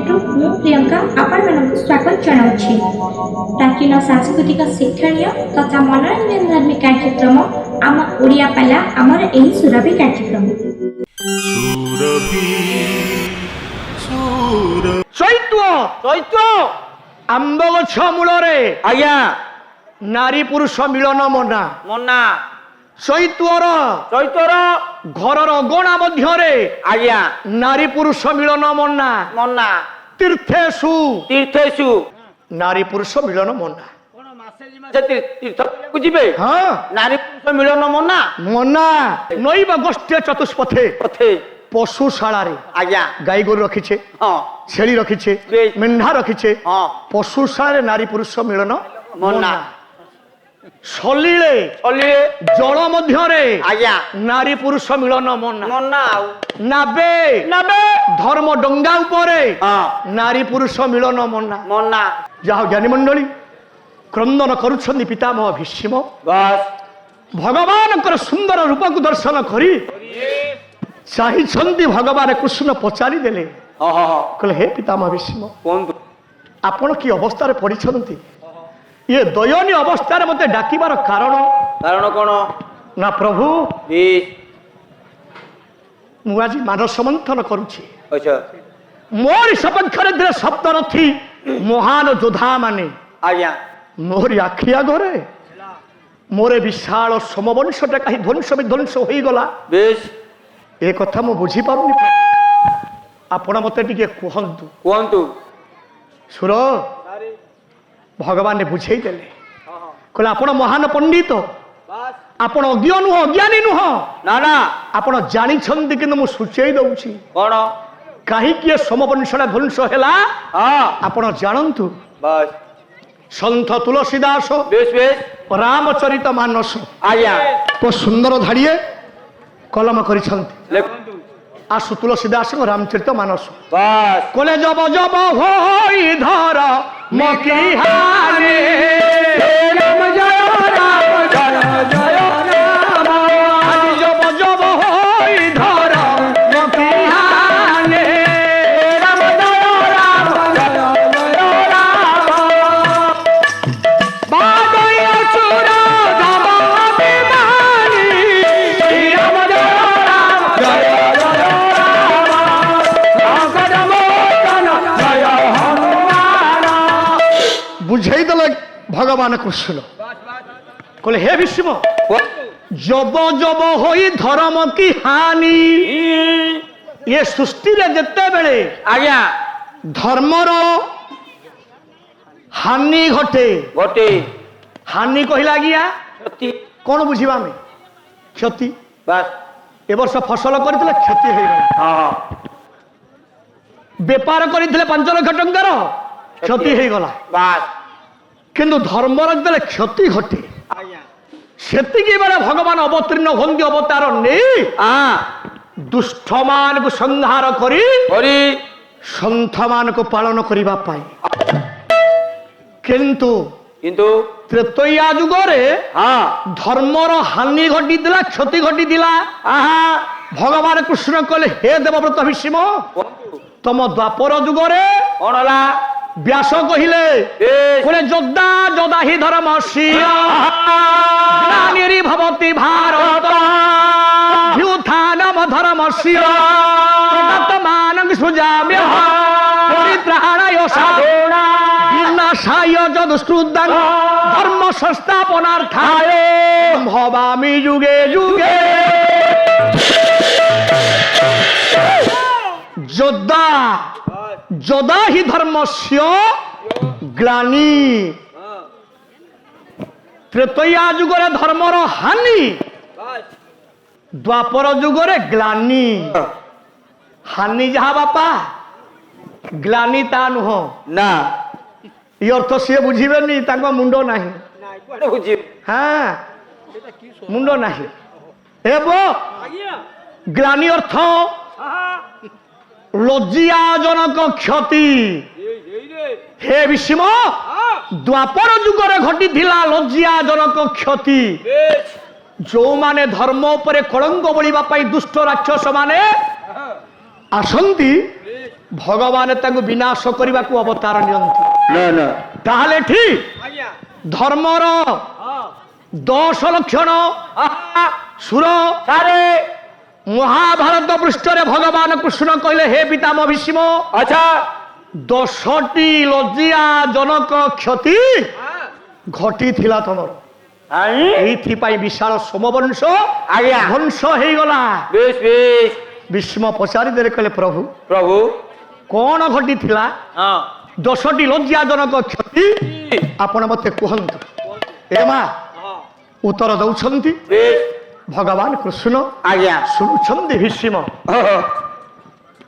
ଚ୍ୟାନେଲରୁ ମୁଁ ପ୍ରିୟଙ୍କା ଆପଣମାନଙ୍କୁ ସ୍ୱାଗତ ଜଣାଉଛି। ପ୍ରାଚୀନ ସାଂସ୍କୃତିକ ଶିକ୍ଷଣୀୟ ତଥା ମନୋରଞ୍ଜନ ଧର୍ମୀ କାର୍ଯ୍ୟକ୍ରମ ଆମ ଓଡ଼ିଆ ପାଲା ଆମର ଏହି ସୁରଭି କାର୍ଯ୍ୟକ୍ରମ। ଚୈତ୍ର ଆମ୍ବ ଗଛ ମୂଳରେ ଆଜ୍ଞା ନାରୀ ପୁରୁଷ ମିଳନ ମନା। ମନା ଚୈତ୍ୱର ଘରର ଅଗଣା ମଧ୍ୟରେ ଆଜ୍ଞା ନାରୀ ପୁରୁଷ ମିଳନ ମନା। ମନା ତୀର୍ଥେଷୁ ତୀର୍ଥେଷୁ ନାରୀ ପୁରୁଷ ମିଳନ ମନା। କଣ ମାସେ ଦି ମାସେ ତୀର୍ଥ କରିବାକୁ ଯିବେ? ହଁ ନାରୀ ପୁରୁଷ ମିଳନ ମନା ମନା। ନୈବ ଗୋଷ୍ଠୀ ଚତୁଷ୍ପଥେ ପଥେ ପଶୁଶାଳାରେ ଆଜ୍ଞା ଗାଈ ଗୋରୁ ରଖିছে, ହଁ ଛେଳି ରଖିছে, ବେশ। ମେଣ୍ଢା ରଖିছে, ହଁ ପଶୁଶାଳାରେ ନାରୀ ପୁରୁଷ ମିଳନ ମନା। ସଲିଳେ ଚଲିଏ ଜଳ ମଧ୍ୟରେ ଆଜ୍ଞା ନାରୀ ପୁରୁଷ ମିଳନ ମନା। ମନା ଆଉ ନାବେ ନେବେ ଧର୍ମ ଡଙ୍ଗା ଉପରେ ହଁ ନାରୀ ପୁରୁଷ ମିଳନ ମନା। ମନା ଯାହା ଜ୍ଞାନୀ ମଣ୍ଡଳୀ କ୍ରନ୍ଦନ କରୁଛନ୍ତି ପିତାମହ ଭୀଷ୍ମ। ବାସ୍ ଭଗବାନଙ୍କର ସୁନ୍ଦର ରୂପକୁ ଦର୍ଶନ କରି ଚାହିଁଛନ୍ତି ଭଗବାନ କୃଷ୍ଣ ପଚାରିଦେଲେ, ହଁ ହଁ ହଁ କହିଲେ ହେ ପିତାମହ ଭୀଷ୍ମ, କୁହନ୍ତୁ ଆପଣ କି ଅବସ୍ଥାରେ ପଡ଼ିଛନ୍ତି? ଇଏ ଦୟନୀୟ ଅବସ୍ଥାରେ ମୋତେ ଡାକିବାର କାରଣ? କାରଣ କଣ? ନା ପ୍ରଭୁ, ବେଶ ମୁଁ ଆଜି ମାନସ ମନ୍ଥନ କରୁଛି। ଆଚ୍ଛା ମୋରି ସପକ୍ଷରେ ଦିନେ ସପ୍ତରଥୀ ମହାନ ଯୋଦ୍ଧା ମାନେ ଆଜ୍ଞା ମୋରି ଆଖି ଆଗରେ ମୋର ବିଶାଳ ସମବଂଶଟା କାହିଁ ଧ୍ୱଂସ ବିଧ୍ୱଂସ ହୋଇଗଲା। ବେଶ ଏ କଥା ମୁଁ ବୁଝିପାରୁନି। ଆପଣ ମୋତେ ଟିକେ କୁହନ୍ତୁ। କୁହନ୍ତୁ ସୁର ଭଗବାନ ବୁଝେଇ ଦେଲେ, କହିଲେ ଆପଣ ମହାନ ପଣ୍ଡିତ, ଆପଣ ଅଜ୍ଞ ନୁହଁ, ଅଜ୍ଞାନୀ ନୁହଁ, ନା ନା ଆପଣ ଜାଣିଛନ୍ତି, କିନ୍ତୁ ମୁଁ ସୂଚେଇ ଦଉଛି କଣ? କାହିଁକି ଏ ସମବଂଶଟା ଧ୍ୱଂସ ହେଲା ହଁ ଆପଣ ଜାଣନ୍ତୁ। ବାସ୍ ସନ୍ଥ ତୁଳସୀ ଦାସ ବେଶ ବେଶ ରାମଚରିତ ମାନସ ଆଜ୍ଞା ସୁନ୍ଦର ଧାଡ଼ିଏ କଲମ କରିଛନ୍ତି। ଲେଖନ୍ତୁ ଆସୁ ତୁଳସୀ ଦାସଙ୍କ ରାମଚରିତ ମାନସ। ବାସ୍ কলে জব জব হই ধর মকিহানে রাম জয় রাম জয় জয় রাম আজ জব জব হই ধর মকিহানে রাম জয় রাম জয় জয় রাম বাদই অসুর ধব অভিমানী রাম জয় রাম জয় জয় রাম অঙ্কট মোচন জয় হনুমান বুঝাই দেলে ভগবান কৃষ্ণ। কলে হে ভীষ্ম, জব জব হই ধর্ম কি হানি। এ সৃষ্টিরে যেতেবেলে আজ্ঞা ধর্মর হানি ঘটে। গোটে হানি কহিলা আজ্ঞা সত্যি কোন বুঝিবা আমি? ক্ষতি। বাস এ বর্ষ ফসল করেছিল, ক্ষতি হয়ে গেল। হ্যাঁ বেপার করেছিল 5 লক্ষ টঙ্কার, ক্ষতি হয়ে গলা। বাস কিন্তু ধর্মর যেতে ক্ষতি ঘটে, আজ্ঞা সেতিকি বেড়ে ভগবান অবতীর্ণ হন্দি অবতার নেই দুষ্ট মানুষ সংহার করি হরি সন্থ মানুষ পালন করিবা পাই। কিন্তু কিন্তু ত্রেতয়া যুগরে হ্যাঁ ধর্মর হানি ঘটিলা, ক্ষতি ঘটিলা। আহা ভগবান কৃষ্ণ কলে হে দেবব্রত ভীষ্ম, তম দ্বাপর যুগরে কোন হলা ব্যাস কহিলে কলে যোদ্ধা যোদ্ধা হি ধর্ম গ্লানিরি ভবতি ভারত ভ্যুত্থানম ধর্মস্য তদাত্মানং সৃজাম্য পরিত্রাণায় সাধুনাং বিনাশায় যদুষ্কৃতাং ধর্ম সংস্থাপনার্থায় ভবামি যুগে যুগে। যোদ্ধা যোদ্ধা হি ধর্মস্য গ্লানি। ত্রেতয়া যুগরে ধর্মর হানি, দ্বাপর যুগরে গ্লানি। হানি যাহা বাপা, গ্লানি তা নুহ। না এই অর্থ সে বুঝিবেনি, তাঙ্ক মুন্ড নাহি। বুঝি হ্যাঁ মুন্ড নাহি। এব গ্লানি অর্থ লজ্জাজনক ক্ষতি। হে ভীষ্ম, দ্বাপর যুগরে ঘটিলা লজ্জাজনক ক্ষতি। ଯୋଉମାନେ ଧର୍ମ ଉପରେ କଳଙ୍କ ବୋଳିବା ପାଇଁ ଦୁଷ୍ଟ ରାକ୍ଷସ ମାନେ ଆସନ୍ତି, ଭଗବାନ ତାଙ୍କୁ ବିନାଶ କରିବାକୁ ଅବତାର ନିଅନ୍ତି। ନା ନା ତାହେଲେ ଠିକ ଧର୍ମର 10 ଲକ୍ଷଣ ସୁର ସାରେ ମହାଭାରତ ପୃଷ୍ଠରେ ଭଗବାନ କୃଷ୍ଣ କହିଲେ ହେ ପିତାମହ ଭୀଷ୍ମ ଆଚ୍ଛା 10ଟି ଲଜ୍ଜା ଜନକ କ୍ଷତି ଘଟିଥିଲା ତମର। ଆଇଁ ଏଇଥିପାଇଁ ବିଶାଳ ସୋମବଂଶ ଆଜ୍ଞା ଧ୍ୱଂସ ହେଇଗଲା। ବେଶ ବେଶ ଭୀଷ୍ମ ପଚାରିଦେଲେ କହିଲେ ପ୍ରଭୁ ପ୍ରଭୁ କଣ ଘଟିଥିଲା? ହଁ 10ଟି ଲଜ୍ଜାଜନକ କ୍ଷତି ଆପଣ ମତେ କୁହନ୍ତୁ। ଏ ମା ଉତ୍ତର ଦଉଛନ୍ତି ବେଶ ଭଗବାନ କୃଷ୍ଣ ଆଜ୍ଞା ଶୁଣୁଛନ୍ତି ଭୀଷ୍ମ।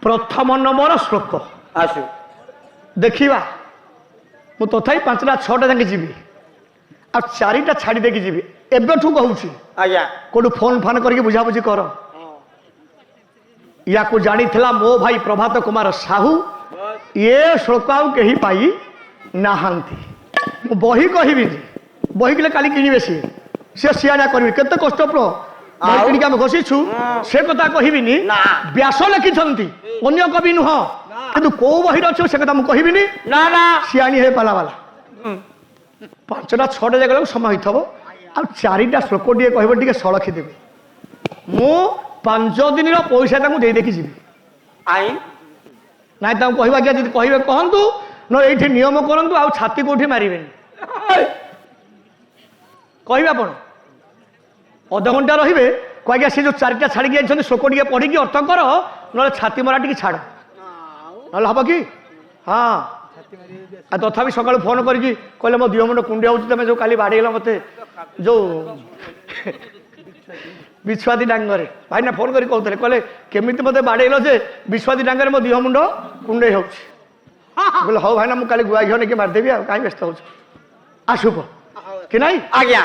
ପ୍ରଥମ ନମ୍ବର ଶ୍ଲୋକ ଆସୁ ଦେଖିବା। ମୁଁ ତଥାପି 5ଟା 6ଟା ଯାକେ ଯିବି ଆଉ 4ଟା ଛାଡ଼ି ଦେଇକି ଯିବି। ଏବେଠୁ କହୁଛି ଆଜ୍ଞା କୋଉଠୁ ଫୋନ୍ ଫାନ୍ କରିକି ବୁଝାବୁଝି କର। ୟାକୁ ଜାଣିଥିଲା ମୋ ଭାଇ ପ୍ରଭାତ କୁମାର ସାହୁ। ଏ ଶ୍ଲୋକ ଆଉ କେହି ପାଇ ନାହାନ୍ତି। ମୁଁ ବହି କହିବିନି, ବହି କିଲେ କାଲି କିଣିବେ ସେ ସିଆଣା କରିବି କେତେ କଷ୍ଟପ୍ର ବହି କିଣିକି ଆମେ ଘଷିଛୁ ସେ କଥା କହିବିନି। ନା। ବ୍ୟାସ ଲେଖିଛନ୍ତି ଅନ୍ୟ କବି ନୁହଁ, କିନ୍ତୁ କୋଉ ବହିରେ ଅଛି ସେ କଥା ମୁଁ କହିବିନି। ନା ନା ସିଆଣି ହେ ପାଲାବାଲା 5ଟା 6ଟା ଜାଗାରେ ସମୟ ହେଇଥିବ ଆଉ 4ଟା ଶ୍ଲୋକ ଟିକେ କହିବ ଟିକେ ସଳଖି ଦେବେ। ମୁଁ 5 ଦିନର ପଇସା ତାଙ୍କୁ ଦେଇଦେଇକି ଯିବି। ଆଇଁ ନାଇଁ ତାଙ୍କୁ କହିବା ଆଜ୍ଞା ଯଦି କହିବେ କହନ୍ତୁ, ନ ଏଇଠି ନିୟମ କରନ୍ତୁ ଆଉ ଛାତି କୋଉଠି ମାରିବେନି। କହିବେ ଆପଣ ଅଧଘଣ୍ଟା ରହିବେ ଆଜ୍ଞା ସେ ଯୋଉ 4ଟା ଛାଡ଼ିକି ଯାଇଛନ୍ତି ଶ୍ଲୋକ ଟିକେ ପଢିକି ଅର୍ଥ କର, ନହେଲେ ଛାତି ମରା ଟିକେ ଛାଡ଼, ନହେଲେ ହବ କି? ହଁ ଆଉ ତଥାପି ସକାଳୁ ଫୋନ କରିକି କହିଲେ ମୋ ଦିହ ମୁଣ୍ଡ କୁଣ୍ଡିଆ ହଉଛି, ତମେ ଯୋଉ କାଲି ବାଡ଼େଇଲ ମତେ ଯୋଉ ବିଶ୍ୱାଦୀ ଡାଙ୍ଗରେ। ଭାଇନା ଫୋନ କରି କହୁଥିଲେ କହିଲେ କେମିତି ମତେ ବାଡ଼େଇଲ ଯେ ବିଶ୍ୱାଦୀ ଡାଙ୍ଗରେ ମୋ ଦିହ ମୁଣ୍ଡ କୁଣ୍ଡେଇ ହଉଛି। ବୋଲେ ହଉ ଭାଇନା ମୁଁ କାଲି ଗୁଆ ଘିଅ ନେଇକି ମାରିଦେବି, ଆଉ କାହିଁ ବ୍ୟସ୍ତ ହଉଛି ଆସୁବ କି ନାଇଁ। ଆଜ୍ଞା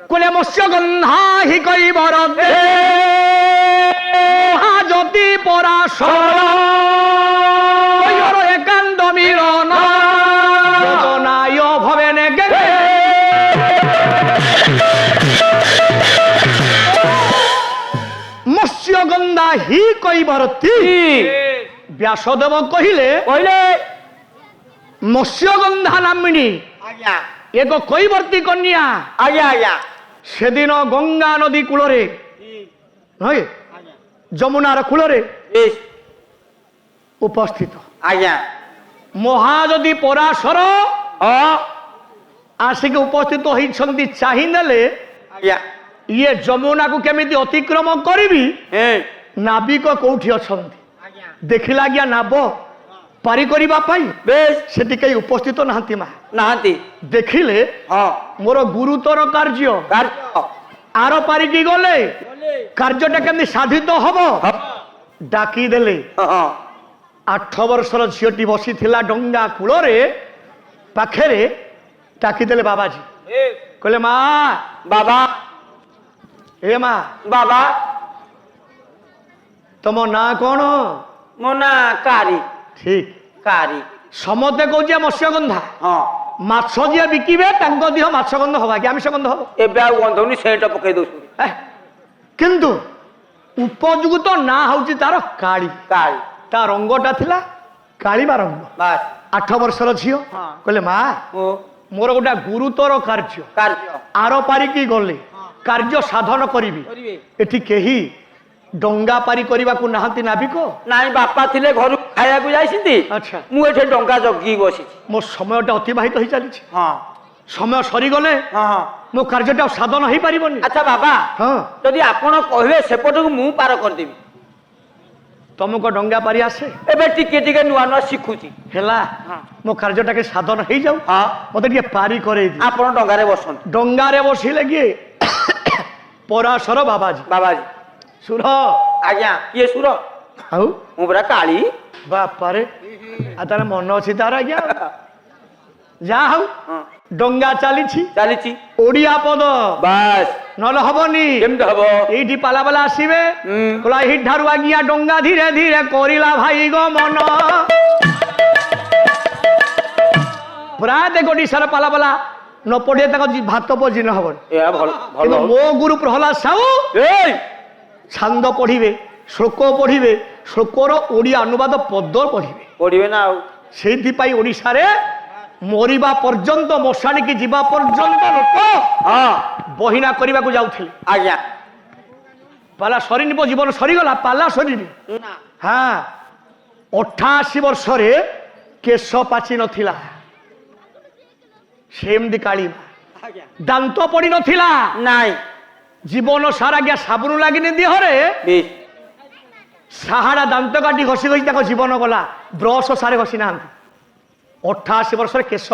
କହିଲେ ମତ୍ସ୍ୟ ଗନ୍ଧା ହି କହିବର ଯଦି ପରାଶର একান্ত মিলন যোজনায় ভবে নেগে মৎস্যগন্ধা হি কৈবরতী। ব্যাসদেব কহিলে কইলে মৎস্যগন্ধা নামিনী আজ্ঞা এক কৈবর্তী কন্যা আজ্ঞা আজ্ঞা সেদিন গঙ্গা নদী কূলরে নয় যমুনার কূলরে বেশ উপস্থিত। আজ্ঞা মহাযদী পরাশর ହଁ ଆସିକି ଉପସ୍ଥିତ ହେଇଛନ୍ତି। ଚାହିଁଦେଲେ ଆଜ୍ଞା ଇଏ ଯମୁନାକୁ କେମିତି ଅତିକ୍ରମ କରିବି, ହେଁ ନାବିକ କୋଉଠି ଅଛନ୍ତି ଆଜ୍ଞା ଦେଖିଲା ଆଜ୍ଞା ନାବ ପାରି କରିବା ପାଇଁ ବେଶ ସେଠି କେହି ଉପସ୍ଥିତ ନାହାନ୍ତି। ମା ନାହାନ୍ତି ଦେଖିଲେ ହଁ ମୋର ଗୁରୁତର କାର୍ଯ୍ୟ କାର୍ଯ୍ୟ ଆର ପାରିକି ଗଲେ କାର୍ଯ୍ୟଟା କେମିତି ସାଧିତ ହବ ଡାକିଦେଲେ। ହଁ 8 ବର୍ଷର ଝିଅଟି ବସିଥିଲା ଡଙ୍ଗା କୂଳରେ ପାଖରେ, ଡାକିଦେଲେ ବାବାଜୀ। କହିଲେ ମା ବାବା ଏ ମା ବାବା ତମ ନାଁ କଣ? ମୋ ନାଁ କାରି ଠିକ କାରି ସମସ୍ତେ କହୁଛି ମତ୍ସ୍ୟଗନ୍ଧା। ହଁ ମାଛ ଯିଏ ବିକିବେ ତାଙ୍କ ଦେହ ମାଛ ଗନ୍ଧ ହବା କି ଆମିଷ ଗନ୍ଧ ହବ? ଏବେ ଆଉ ଗନ୍ଧଉନି ସେଣ୍ଟ ପକେଇ ଦଉଛନ୍ତି କିନ୍ତୁ ଉପଯୁକ୍ତ ନାଁ ହଉଛି ତାର କାଳି। କାରି ତା ରଙ୍ଗଟା ଥିଲା କାଳିମା ରଙ୍ଗ। ବାସ୍ 8 ବର୍ଷର ଝିଅ ହଁ। କହିଲେ ମା ଓ ମୋର ଗୋଟେ ଗୁରୁତର କାର୍ଯ୍ୟ କାର୍ଯ୍ୟ ଆର ପାରିକି ଗଲେ କାର୍ଯ୍ୟ ସାଧନ କରିବି। କରିବେ ଏଠି କେହି ଡଙ୍ଗା ପାରି କରିବାକୁ ନାହାନ୍ତି ନାବିକ। ନାଇଁ ବାପା ଥିଲେ ଘରୁ ଖାଇବାକୁ ଯାଇଛନ୍ତି, ଆଚ୍ଛା ମୁଁ ଏଠି ଡଙ୍ଗା ଜଗିକି ବସିଛି। ମୋ ସମୟଟା ଅତିବାହିତ ହେଇ ଚାଲିଛି, ହଁ ସମୟ ସରିଗଲେ ହଁ ହଁ ମୋ କାର୍ଯ୍ୟଟା ଆଉ ସାଧନ ହେଇପାରିବନି। ଆଚ୍ଛା ବାବା ହଁ ଯଦି ଆପଣ କହିବେ ସେପଟକୁ ମୁଁ ପାର କରିଦେବି। ତମକୁ ଡଙ୍ଗା ପାରି ଆସେ? ଏବେ ଟିକେ ଟିକେ ନୂଆ ନୂଆ ଶିଖୁଛି। ହେଲା ହଁ ମୋ କାର୍ଯ୍ୟଟା କେ ସାଧନ ହେଇଯାଉ, ହଁ ମତେ ଟିକେ ପାରି କରେଇ ଦିଅ। ଆପଣ ଡଙ୍ଗାରେ ବସନ୍ତୁ। ଡଙ୍ଗାରେ ବସିଲେ କିଏ? ପରାଶର ବାବାଜୀ ବାବାଜୀ ସୁର। ଆଜ୍ଞା କିଏ ସୁର? ଆଉ ମୁଁ ପରା କାଳି। ବାପାରେ ଆଉ ତାର ମନ ଅଛି ତାର ଆଜ୍ଞା। ଯାହା ହଉ ହଁ ଡଙ୍ଗା ଚାଲିଛି, ଚାଲିଛି ଓଡିଆ ପଦ ବାସ୍ ନହେଲେ ହବନି। କେମିତି ହବ? ଏଇଠି ପାଲାବାଲା ଆସିବେ କହିଲା ଏଇ ଠାରୁ ଆଜ୍ଞା ଡଙ୍ଗା ଧୀରେ ଧୀରେ କରିଲା ଭାଇ ଗମନ। ପ୍ରାୟ ଦେଖ ସାରା ପାଲାବାଲା ନ ପଢିଲେ ତାଙ୍କ ଭାତ ପଜି ନ ହବନି। ଏହା ଭଲ ଭଲ କିନ୍ତୁ ମୋ ଗୁରୁ ପ୍ରହ୍ଲାଦ ସାହୁ ଏଇ ଛାନ୍ଦ ପଢିବେ ଶ୍ଳୋକ ପଢ଼ିବେ, ଶ୍ଳୋକର ଓଡ଼ିଆ ଅନୁବାଦ ପଦ ପଢ଼ିବେ। ପଢିବେ ନା ଆଉ। ସେଇଥିପାଇଁ ଓଡ଼ିଶାରେ ମରିବା ପର୍ଯ୍ୟନ୍ତ, ମଶାଣିକି ଯିବା ପର୍ଯ୍ୟନ୍ତ ଲୋକ ହଁ ବହିନା କରିବାକୁ ଯାଉଥିଲେ। ଆଜ୍ଞା। ପାଲା ସରିନି, ଜୀବନ ସରିଗଲା, ପାଲା ସରିନି। ନା ହଁ, 88 ବର୍ଷରେ କେଶ ପାଚି ନଥିଲା, ସେମିତି କାଳିମା। ଆଜ୍ଞା। ଦାନ୍ତ ପଡ଼ି ନଥିଲା, ନାଇଁ ଜୀବନ ସାରା ଆଜ୍ଞା ସାବୁନ ଲାଗିନି ଦେହରେ, ବେଶ ସାହାଡ଼ା ଦାନ୍ତ କାଟି ଘଷି ଘଷି ତାଙ୍କ ଜୀବନ ଗଲା, ବ୍ରଶ ସାରେ ଘଷି ନାହାନ୍ତି। 88 ବର୍ଷରେ କେଶ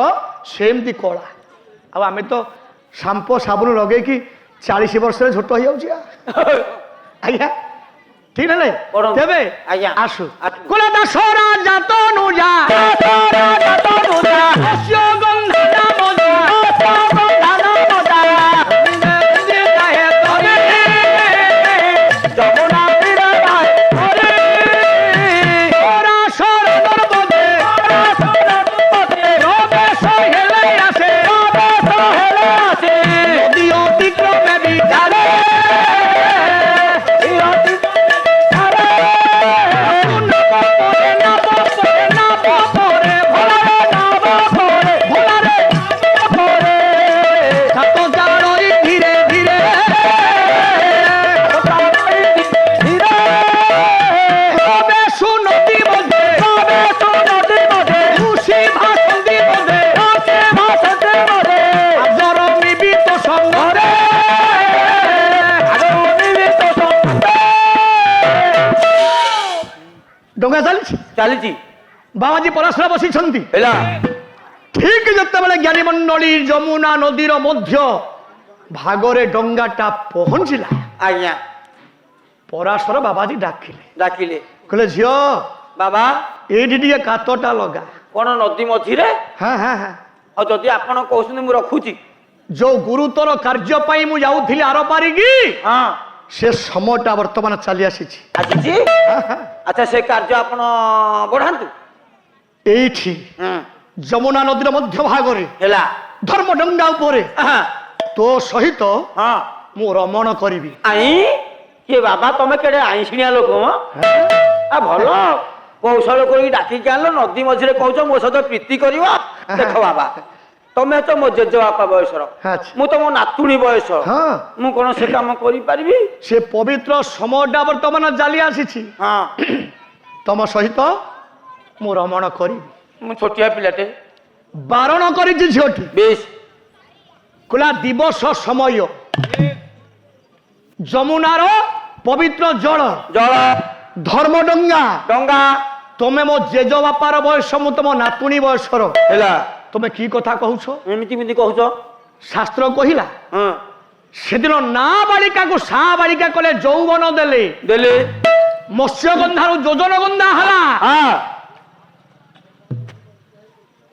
ସେମିତି କଳା। ଆଉ ଆମେ ତ ସାମ୍ପୋ ସାବୁନ ଲଗେଇକି 40 ବର୍ଷରେ ଝୋଟ ହେଇଯାଉଛି। ଆଜ୍ଞା ঠিক না নাই পড়ুন। দেবে আজ্ঞা। আসু আসুন। কোলা দাসরা জাত নুজা অস্য গন্ধা মজা যমুনা তীরে যায় ওরে ওরা সরদর বদে রবে সহেলে আসে নদী অতিক্রমে বিচারে ডঙ্গা চালিছি চালিছি বাবাজি পরাশরা বসিছন্তি ହେଲା ঠিক যেতবেলে জ্ঞানীমণ্ডলী যমুনা নদীর মধ্য ভাগরে ডঙ্গাটা পৌঁছিলা, ଆଜ୍ଞା পরাশর বাবাজি ডাকিলে, ଡାକିଲେ কলে ঝিও ବାବା এইটি টিকে কাতটা লগা। କଣ ନଦୀ ମଝିରେ? হ্যাঁ হ্যাঁ হ্যাঁ, ଆଉ ଯଦି ଆପଣ କହୁଛନ୍ତି ମୁଁ ରଖୁଛି। যে গুরুতর কার্য পাই মু যাউথিলি আর পারিকি, ହଁ সে সময়টা বর্তমান চালি আসিছি। ଆସିଛି। ଆଚ୍ଛା ସେ କାର୍ଯ୍ୟ ଆପଣ ବଢାନ୍ତୁ। এইটি যমুনা নদীর মধ্য ভাগরে ହେଲା ধর্মডঙ্গা উপরে ହଁ তো সহিত ହଁ মু রমণ করিবি। ଆଇଁ କିଏ ବାବା ତମେ କେଡ଼େ ଆଇଁଷିଣିଆ ଲୋକ ମ? ଆ ଭଲ କୌଶଳ କରିକି ଡାକିକି ଆଣିଲ, ନଦୀ ମଝିରେ କହୁଛ ମୋ ସହିତ ପ୍ରୀତି କରିବ। ଦେଖ ବାବା ତମେ ତ ମୋ ଜେଜେବାପା ବୟସର, আচ্ছা ମୁଁ ତମ ନାତୁଣୀ ବୟସ, হ্যাঁ, ମୁଁ କଣ ସେ କାମ କରିପାରିବି? সে পবিত্র সময়টা বর্তমান চালি আসিছি, ହଁ তম সহিত মু রমণ করিবি। ମୁଁ ଛୋଟିଆ ପିଲାଟେ। বারণ করেছি ঝিওটি, ବେଶ কোলা দিবস সময় যমুনার পবিত্র জল ଜଳ ধর্মডঙ্গা, ଡଙ୍ଗା তুমি মো জেজ বাপার বয়স, মু তোম নাতুণী বয়সর, ହେଲା তুমি কি কথা কହୁছ? ଏମିତି କେମିତି କହୁଛ? শাস্ত্র কহিলা ହଁ সেদিন না বালিকাকে সা বালিকা কলে যৌবন দেলে, ଦେଲେ মৎস্যগন্ধার যোজন গন্ধা হলা। ହଁ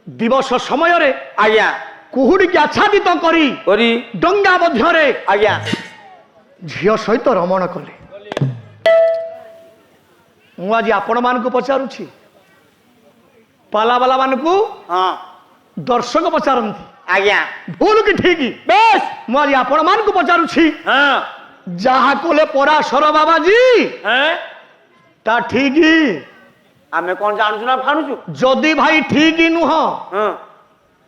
দিবস সমୟରେ ଆଜ୍ଞା কুহুড়িকে আচ্ছাদিত করি କରି ডঙ্গা মধ্যরে ଆଜ୍ଞା ঝিও সহিত রমণ কলে। মু আজ আপন মানকু পচারুছি, পালাবালা মানকু ହଁ দর্শক পচারନ୍ତି, ଆଜ୍ଞା ভুল কি ঠিক? ବେଶ মু আজ আপন মানকু পচারুছি, ହଁ যাহা কলে পরাশর বাবাজি ହଁ তা ঠিক? ଆମେ କଣ ଜାଣୁଛୁ ନା ଫାଣୁଛୁ? যদি ভাই ঠিক নুহ ହଁ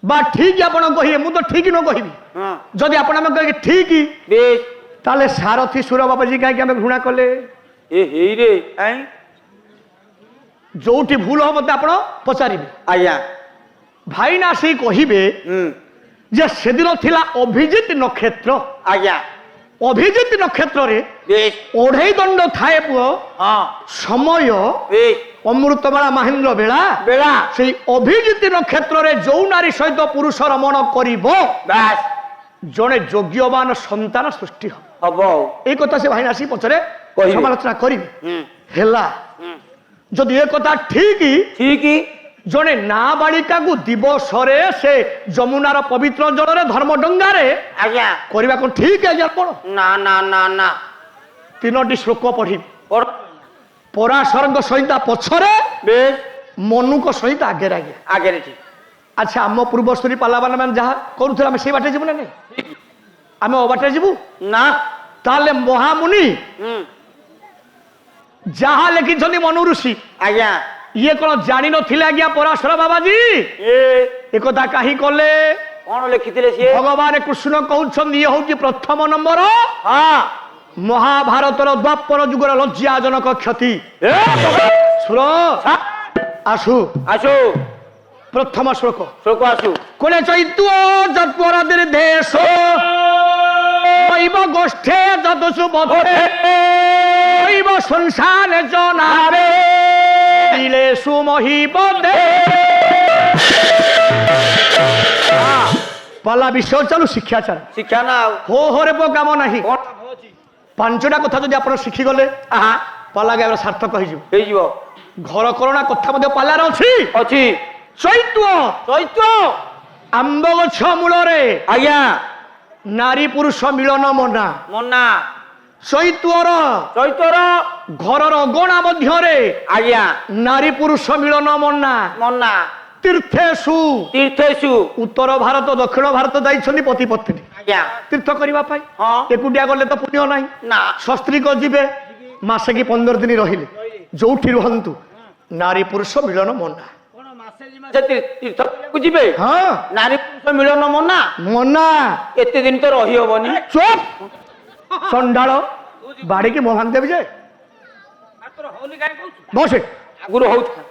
বা ঠিক আপন কহিবে, মু তো ঠিক ন কহিবি। ହଁ যদি আপন আমি কহিবে ঠিক, ବେଶ তাহলে সারথী সুর বাবাজি কাইকি আমি ঘৃণা কলে? ଏ ହେଇରେ ଆଇଁ ଯୋଉଠି ভুল হব মতে আপন পচারিবে। ଆଜ୍ଞା ভাই না সেই কহিবে যে সেদিন লা অভিজিৎ নক্ষত্র, ଆଜ୍ଞା অভিজিৎ নক্ষত্রে ବେଶ অঢ়েই দণ্ড থায়ে পুয়, ହଁ সময় ବେଶ অমৃতবেলা মহেন্দ্র বেলা, ବେଳା সেই অভিজিৎ নক্ষত্রে যৌ নারী সহিত পুরুষ রমণ করিব, ବାସ জনে যোগ্যবান সন্তান সৃষ্টি হবে। ହବ ଆଉ এই কথা সে ভাই আসি পছরে কহিবে। সমালোচনা করিবে। ହୁଁ হেলা ହୁଁ যদি এ কথা ঠিক, ଠିକ জনে না বালিকাকু দিবসরে সে যমুনার পবিত্র জলরে ধর্মডঙ্গারে ଆଜ୍ଞା করিবা কোন ঠিক? আজ আপন ନା ନା ନା ନା 3টি শ্লোক পড়িবে, ପଢ পরাশরঙ্গ সহিতা পছরে, ବେଶ মনুক সহিত আগে আগে। ଆଗରେ ଠିକ আচ্ছা আম পূর্বশ্রী পালাবান মানে যাহা করুলে আমি সেই বাটে যাবু না নাই? আমি ও বাটে যাবু? ନା তাহলে মহামুনি ହୁଁ ଯାହା ଲେଖିଛନ୍ତି ମନୁ ଋଷି ଆଜ୍ଞା ଇଏ କଣ ଜାଣିନଥିଲେ ଆଜ୍ଞା ପରାଶର ବାବାଜୀ ଏ କଥା କାହିଁ କଲେ? କଣ ଲେଖିଥିଲେ ସିଏ? ଭଗବାନ କୃଷ୍ଣ କହୁଛନ୍ତି ଇଏ ହଉଛି ପ୍ରଥମ ନମ୍ବର ହଁ ମହାଭାରତର ଦ୍ୱାପର ଯୁଗର ଲଜ୍ଜାଜନକ କ୍ଷତି। ଶୁଣ ଆସୁ ଆସୁ ପ୍ରଥମ ଶ୍ଲୋକ ଶ୍ଲୋକ ଆସୁ। কোলে চৈত্য যৎপরাদের দেশ দৈব গোষ্ঠে যদসু বধে দৈব সংসারে জনাবে দিলে সুমহি বদে পালা বিশ্ব চালু শিক্ষাচার ଶିକ୍ଷା ନା ଆଉ হো হরে পো কাম নাহি କଣ ପାଞ୍ଚଟା କଥା ଯଦି ଆପଣ ଶିଖିଗଲେ ଆହା ପାଲା ଗାଇବାର ସାର୍ଥକ ହେଇଯିବ। ହେଇଯିବ। ଘର କରଣା କଥା ମଧ୍ୟ ପାଲାର ଅଛି। ଅଛି ଚୈତ୍ୟ ଚୈତ୍ର ଆମ୍ବ ଗଛ ମୂଳରେ ଆଜ୍ଞା ନାରୀ ପୁରୁଷ ମିଳନ ମନା। ମନା ଚୈତ୍ୟର ଚୈତ୍ର ଘରର ଅଗଣା ମଧ୍ୟରେ ଆଜ୍ଞା ନାରୀ ପୁରୁଷ ମିଳନ ମନା। ମନା ତୀର୍ଥେଷୁ ତୀର୍ଥେଷୁ ଉତ୍ତର ଭାରତ ଦକ୍ଷିଣ ଭାରତ ଯାଇଛନ୍ତି ପତି ପତ୍ନୀ ଆଜ୍ଞା ତୀର୍ଥ କରିବା ପାଇଁ। ହଁ ଏକୁଟିଆ ଗଲେ ତ ପୁଣ୍ୟ ନାହିଁ। ନା ଶସ୍ତ୍ରୀକ ଯିବେ ମାସେ କି 15 ଦିନ ରହିଲେ ଯୋଉଠି ରୁହନ୍ତୁ ନାରୀ ପୁରୁଷ ମିଳନ ମନା। ସେ ତୀର୍ଥ କରିବାକୁ ଯିବେ ହଁ ନାରୀ ପୁରୁଷ ମିଳନ ମନା। ମନା। ଏତେ ଦିନ ତ ରହି ହବନି। ଚୁପ ଚଣ୍ଡାଳ ବାଡିକି ମୋହନ ଦେବି ଯେ ବସେ ଆଗରୁ ହଉଥିଲା।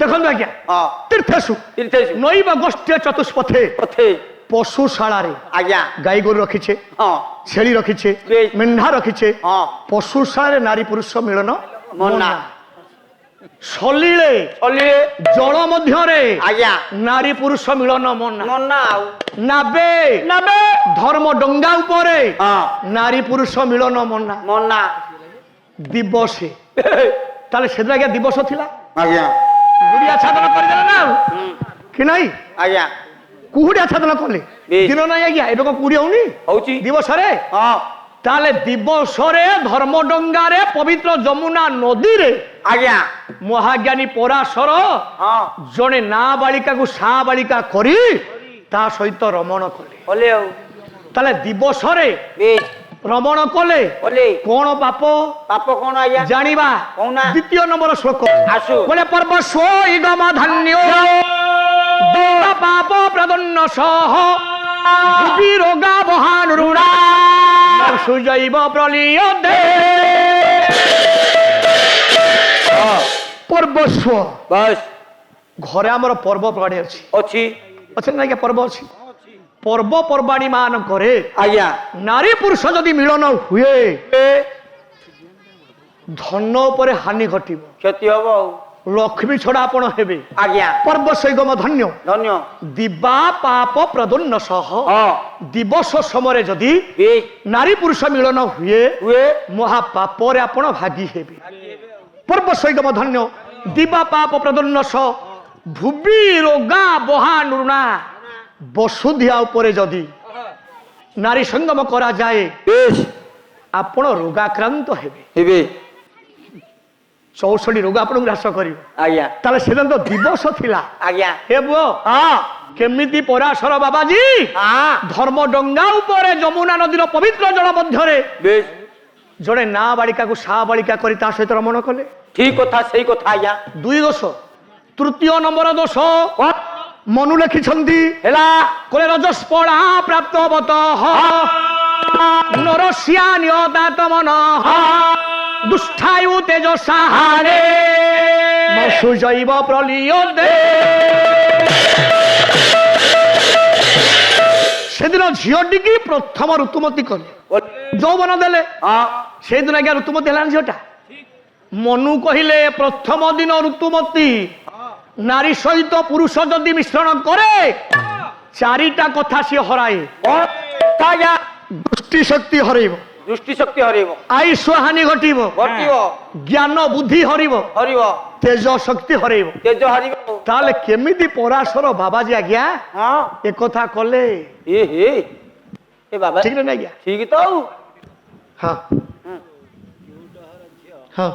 ଦେଖନ୍ତୁ ଆଜ୍ଞା ହଁ ତୀର୍ଥେଷୁ ତୀର୍ଥେଷୁ ନୈବ ଗୋଷ୍ଠୀ ଚତୁଷ୍ପଥେ ପଥେ ପଶୁଶାଳାରେ ଆଜ୍ଞା ଗାଈ ଗୋରୁ ରଖିଛେ ହଁ ଛେଳି ରଖିଛେ ବେଶ। ମେଣ୍ଢା ରଖିଛେ ହଁ ପଶୁଶାଳାରେ ନାରୀ ପୁରୁଷ ମିଳନ ମନା। ସଲିଳେ ଚଲିଏ ଜଳ ମଧ୍ୟରେ ଆଜ୍ଞା ନାରୀ ପୁରୁଷ ମିଳନ ମନା। ମନା ଆଉ ନାବେ ନେବେ ଧର୍ମ ଡଙ୍ଗା ଉପରେ ହଁ ନାରୀ ପୁରୁଷ ମିଳନ ମନା। ମନା ଦିବସେ ତାହେଲେ ସେଦିନ ଆଜ୍ଞା ଦିବସ ଥିଲା ଆଜ୍ଞା ଗୁଡ଼ି ଆଚ୍ଛାଦନ କରିଦେଲେ ନା ଆଉ କି ନାହିଁ ଆଜ୍ଞା କୁହୁଡ଼ି ଆଚ୍ଛାଦନ କଲେ ବେଶ। ଦିନ ନାହିଁ ଆଜ୍ଞା ଏବେ କଣ କୁହୁଡ଼ି ହଉନି ହଉଛି ଦିବସରେ? ହଁ ତାହେଲେ ଦିବସରେ ଧର୍ମ ଡଙ୍ଗାରେ ପବିତ୍ର ଯମୁନା ନଦୀରେ ଆଜ୍ଞା ମହାଜ୍ଞାନୀ ପରାଶର ହଁ ଜଣେ ନାବାଳିକାକୁ ସାବାଳିକା କରି ତା ସହିତ ରମଣ କଲେ। କଲେ ଆଉ ତାହେଲେ ଦିବସରେ ବେଶ ରମଣ କଲେ କଲେ କଣ ପାପ ପାପ କଣ ଆଜ୍ଞା ଜାଣିବା। କହୁନା। ଦ୍ୱିତୀୟ ନମ୍ବର ଶ୍ଲୋକ ଆସୁ ବୋଲେ ପର୍ବ ସ୍ୱଇଗମ ଧାନ୍ୟ ପାପ ପ୍ରଦନ୍ନ ସହ ରୋଗା ବହାନ ଋଣା ସୁଜୈବ ପ୍ରଲିୟ ଦେ ପର୍ବସ୍ୱ ବସ୍ ଘରେ ଆମର ପର୍ବପର୍ବାଣୀ ଅଛି ଅଛି ଅଛି ନା ଆଜ୍ଞା ପର୍ବ ଅଛି। ପର୍ବପର୍ବାଣୀ ମାନଙ୍କରେ ଆଜ୍ଞା ନାରୀ ପୁରୁଷ ଯଦି ମିଳନ ହୁଏ ଧନ ଉପରେ ହାନି ଘଟିବ କ୍ଷତି ହବ ଆଉ ଲକ୍ଷ୍ମୀ ଛଡା ଆପଣ ହେବେ। ଆଜ୍ଞା ପର୍ବ ସୈଗମ ଧନ୍ୟ ଧନ୍ୟ ଦିବା ପାପ ପ୍ରଦନ୍ନ ସହ ହଁ ଦିବସ ସମୟରେ ଯଦି ବେଶ ନାରୀ ପୁରୁଷ ମିଳନ ହୁଏ ହୁଏ ମହାପାପରେ ଆପଣ ଭାଗି ହେବେ। ପର୍ବ ସୈଗମ ଧନ୍ୟ ଦିବା ପାପ ପ୍ରଦନ୍ନ ସହ ଭୁବି ରୋଗା ବହା ନୃଣା ବସୁଧିଆ ଉପରେ ଯଦି ନାରୀ ସଙ୍ଗମ କରାଯାଏ ବେଶ ଆପଣ ରୋଗାକ୍ରାନ୍ତ ହେବେ। ହେବେ 64 ରୋଗ ଆପଣଙ୍କୁ ହ୍ରାସ କରିବ। ଆଜ୍ଞା ତାହେଲେ ସେଦିନ ତ ଦିବସ ଥିଲା। ଆଜ୍ଞା ହେ ପୁଅ ହଁ କେମିତି ପରାଶର ବାବାଜୀ ହଁ ଧର୍ମ ଡଙ୍ଗା ଉପରେ ଯମୁନା ନଦୀର ପବିତ୍ର ଜଳ ମଧ୍ୟରେ ବେଶ ଜଣେ ନାବାଳିକାକୁ ସାବାଳିକା କରି ତା ସହିତ ରମଣ କଲେ। ଠିକ କଥା ସେଇ କଥା ଆଜ୍ଞା ଦୁଇ ଦୋଷ। ତୃତୀୟ ନମ୍ବର ଦୋଷ କଣ ମନୁ ଲେଖିଛନ୍ତି ହେଲା କହିଲେ ରଜସ୍ପଳା ପ୍ରାପ୍ତ ବତ ନରସ୍ୟାନ୍ୟତାତମନ ଦୁଷ୍ଠାୟୁ ତେଜ ସାହାରେ ସୁଜୈବ ପ୍ରଲିୟ ଦେ ସେଦିନ ଝିଅଟିକି ପ୍ରଥମ ଋତୁମତୀ କଲେ ଯୌବନ ଦେଲେ ହଁ ସେଇଦିନ ଆଜ୍ଞା ଋତୁମତୀ ହେଲାଣି ଝିଅଟା। ମନୁ କହିଲେ ପ୍ରଥମ ଦିନ ଋତୁମତୀ ନାରୀ ସହିତ ପୁରୁଷ ଯଦି ମିଶ୍ରଣ କରେ ଚାରିଟା କଥା ସିଏ ହରାଏ। କଣ ଆଜ୍ଞା ଦୃଷ୍ଟି ଶକ୍ତି ହରେଇବ ଦୃଷ୍ଟି ଶକ୍ତି ହରେଇବ ଆୟୁଷ ହାନି ଘଟିବ ଘଟିବ ଜ୍ଞାନ ବୁଦ୍ଧି ହରିବ ହରିବ ତେଜ ଶକ୍ତି ହରେଇବ। ତେଜ ହରିବ ତାହେଲେ କେମିତି ପରାଶର ବାବାଜୀ ଆଜ୍ଞା ହଁ ଏକଥା କଲେ ଏ ହେ ଏ ବାବା ଠିକ ନା ଆଜ୍ଞା? ଠିକ ତ ଆଉ ହଁ ହଁ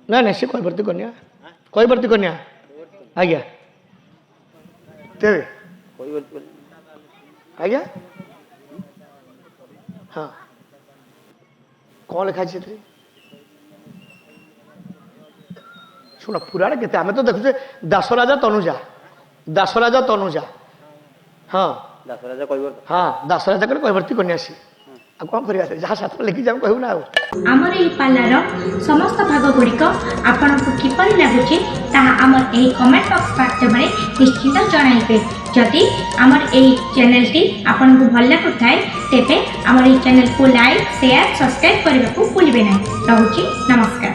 ନାଇଁ ନାଇଁ ସେ କୈବର୍ତ୍ତୀ କନ୍ୟା କୈବର୍ତ୍ତୀ କନ୍ୟା ଆଜ୍ଞା ତେବେ ଆଜ୍ଞା ହଁ କ'ଣ ଲେଖା ଅଛି ସେଥିରେ ଶୁଣ ପୁରାଣ କେତେ ଆମେ ତ ଦେଖୁଛେ ଦାସରାଜା ତନୁଜା ହଁ ଦାସରାଜା କହିବ ହଁ ଦାସରାଜା କହିଲେ କୈବର୍ତ୍ତୀ କନ୍ୟାସୀ ଆଉ କ'ଣ କରିବା ଯାହା ଶାସ୍ତ୍ର ଲେଖିଛି ଆମେ କହିବୁ ନା ଆଉ ଆମର ଏହି ପାଲାର ସମସ୍ତ ଭାଗ ଗୁଡ଼ିକ ଆପଣଙ୍କୁ କିପରି ଲାଗୁଛି ତାହା ଆମର ଏହି କମେଣ୍ଟ ବକ୍ସ ମାଧ୍ୟମରେ ନିଶ୍ଚିନ୍ତ ଜଣାଇବେ। ଯଦି ଆମର ଏହି ଚ୍ୟାନେଲଟି ଆପଣଙ୍କୁ ଭଲ ଲାଗୁଥାଏ ତେବେ ଆମର ଏହି ଚ୍ୟାନେଲକୁ ଲାଇକ୍ ସେୟାର ସବସ୍କ୍ରାଇବ୍ କରିବାକୁ ଭୁଲିବେ ନାହିଁ। ରହୁଛି ନମସ୍କାର।